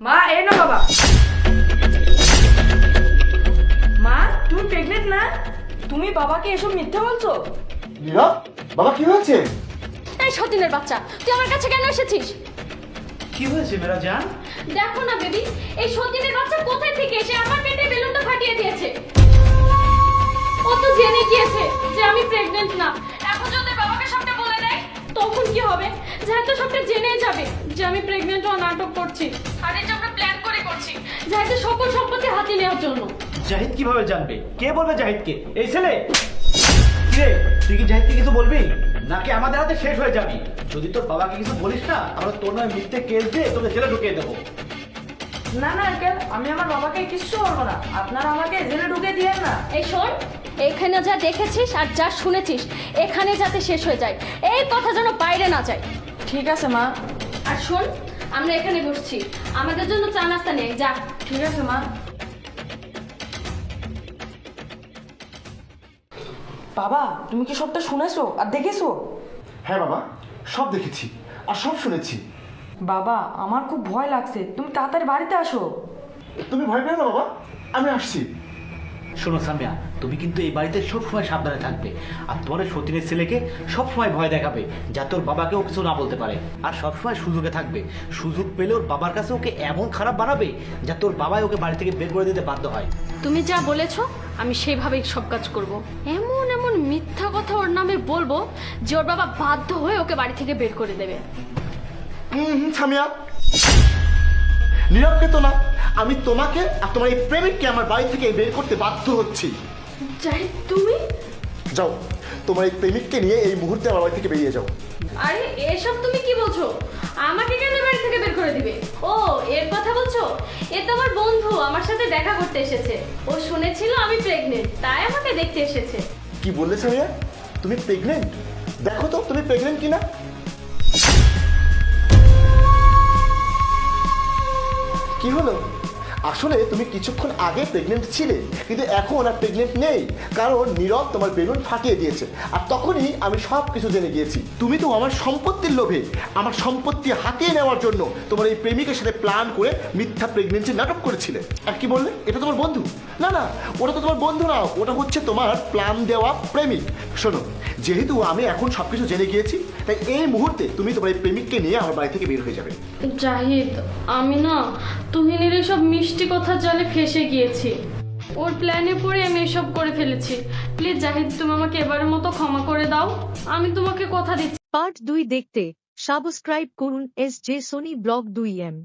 মা এই না বাবা। মা তুমি প্রেগনেন্ট না? তুমি বাবাকে এসব মিথ্যা বলছো? নীরব, বাবা কি হয়েছে? এই সতীনের বাচ্চা, তুই আমার কাছে কেন এসেছিস? কি হয়েছে মেরা জান? দেখো না বেবি, এই সতীনের বাচ্চা কোথায় থেকে এসে আমার পেটে বেলুনটা ফাটিয়ে দিয়েছে। ও তো জেনে গিয়েছে যে আমি প্রেগন্যান্ট না। এখন যদি বাবাকে সবটা বলে দেয় তখন কি হবে? যেহেতু সবটা জেনে যাবে যে আমি প্রেগন্যান্ট ও নাটক করছি, আর এটা আমরা প্ল্যান করে করছি যেহেতু সকল সম্পত্তি হাতে নেওয়ার জন্য। জাহিদ কিভাবে জানবে? কে বলবে জাহিদকে? এই ছেলে। কিরে, তুই কি জাহিদকে কিছু বলবি নাকি আমাদের হাতে শেষ হয়ে যাবি? যদি তোর বাবাকে কিছু বলিস না, আমরা তোর নামে মিথ্যে কেস দিয়ে তোকে জেলে ঢুকিয়ে দেবো। না না আঙ্কেল, আমি আমার বাবাকে কিচ্ছু বলবো না। আপনারা আমাকে জেলে ঢুকে দিয়েন না। এই শোন, এখানে যা দেখেছিস আর যা শুনেছিস এখানে যাতে শেষ হয়ে যায়, এই কথা যেন বাইরে না যায়। ঠিক আছে মা। আর শোন, আমরা এখানে বসছি, আমাদের জন্য চা নাস্তা নিয়ে যা। ঠিক আছে মা। বাবা তুমি কি সবটা শুনেছো আর দেখেছো? হ্যাঁ বাবা, সব দেখেছি আর সব শুনেছি। বাবা আমার খুব ভয় লাগছে, তুমি তাড়াতাড়ি বাড়িতে আসো। তুমি ভয় পেও না বাবা, আমি আসছি। শোনো সামিয়া, তুমি কিন্তু এই বাড়িতে সবসময় সাবধানে থাকবে। আর তোমার ওই সতীনের ছেলেকে সবসময় ভয় দেখাবে, যা তোর বাবাকেও কিছু না বলতে পারে। আর সবসময় সুযোগে থাকবে, সুযোগ পেলে ওর বাবার কাছে ওকে এমন খারাপ বানাবে যা তোর বাবাই ওকে বাড়ি থেকে বের করে দিতে বাধ্য হয়। তুমি যা বলেছো আমি সেইভাবেই সব কাজ করব। এমন এমন মিথ্যা কথা ওর নামে বলবো যে ওর বাবা বাধ্য হয়ে ওকে বাড়ি থেকে বের করে দেবে। সামিয়া, নীরবকে তো না, আমি তোমাকে আর তোমার এই প্রেমিককে আমার বাড়ি থেকে বের করতে বাধ্য হচ্ছি। যাই তুমি? যাও, তোমার এই প্রেমিককে নিয়ে এই মুহূর্তে আমার বাড়ি থেকে বেরিয়ে যাও। আরে এসব তুমি কি বলছো? আমাকে কেন বাড়ি থেকে বের করে দিবে? ও এর কথা বলছো? এ তো আমার বন্ধু, আমার সাথে দেখা করতে এসেছে। ও শুনেছিল আমি প্রেগনেন্ট, তাই আমাকে দেখতে এসেছে। কি বললে সামিয়া? তুমি প্রেগনেন্ট? দেখো তো তুমি প্রেগনেন্ট কিনা। কি হলো? আসলে তুমি কিছুক্ষণ আগে প্রেগনেন্ট ছিলে, কিন্তু এখন আর প্রেগনেন্ট নেই, কারণ নীরব তোমার বেলুন ফাটিয়ে দিয়েছে। আর তখনই আমি সব কিছু জেনে গিয়েছি। তুমি তো আমার সম্পত্তির লোভে, আমার সম্পত্তি হাতিয়ে নেওয়ার জন্য তোমার এই প্রেমিকের সাথে প্ল্যান করে মিথ্যা প্রেগনেন্সি নাটক করেছিলে। আর কি বললে এটা তোমার বন্ধু? না না, ওটা তো তোমার বন্ধু না, ওটা হচ্ছে তোমার প্ল্যান দেওয়া প্রেমিক। শোনো, যেহেতু আমি এখন সব কিছু জেনে গিয়েছি, তাই এই মুহূর্তে তুমি তোমার এই প্রেমিককে নিয়ে আমার বাড়ি থেকে বের হয়ে যাবে। জাহিদ, আমি না তুহিনের এসব মিষ্টি কথা জালে ফেসে গিয়েছি। ওর প্ল্যানে পড়ে আমি এসব করে ফেলেছি। প্লিজ জাহিদ, তুমি আমাকে এবারের মতো ক্ষমা করে দাও। আমি তোমাকে কথা দিচ্ছি। পার্ট 2 দেখতে সাবস্ক্রাইব করুন SJ সোনি ব্লগ 2M।